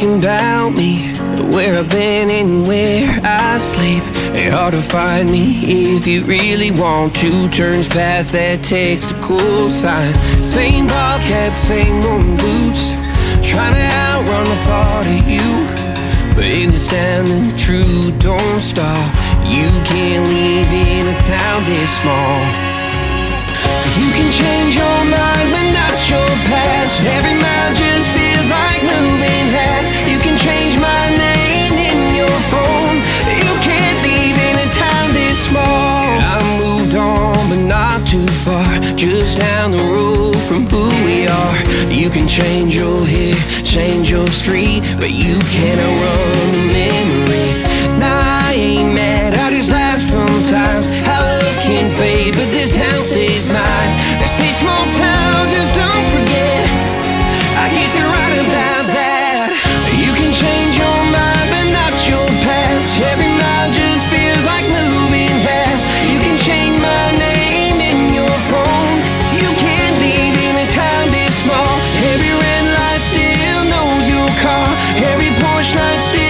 asking about me, where I've been and where I sleep. It's hard to find me if you really want to. Turns past that takes a cool sign. Same bobcat, same old boots, trying to outrun the thought of you. But in this town the truth don't stop. You can't live in a town this small. You can change your mind but not your past. Every mile just feels like moving half. You can change my name in your phone. You can't live in a town this small. I moved on but not too far, just down the road from who we are. You can change your hair, change your street, but you can't outrun the memories. Nah, I ain't mad, I just laugh sometimes. How love can fade, but this town stays mine. They say small towns just don't forget. I guess you're right about that. You can change your mind, but not your past. Every mile just feels like moving half. You can change my name in your phone. You can't live in a town this small. Every red light still knows your car. Every porch light still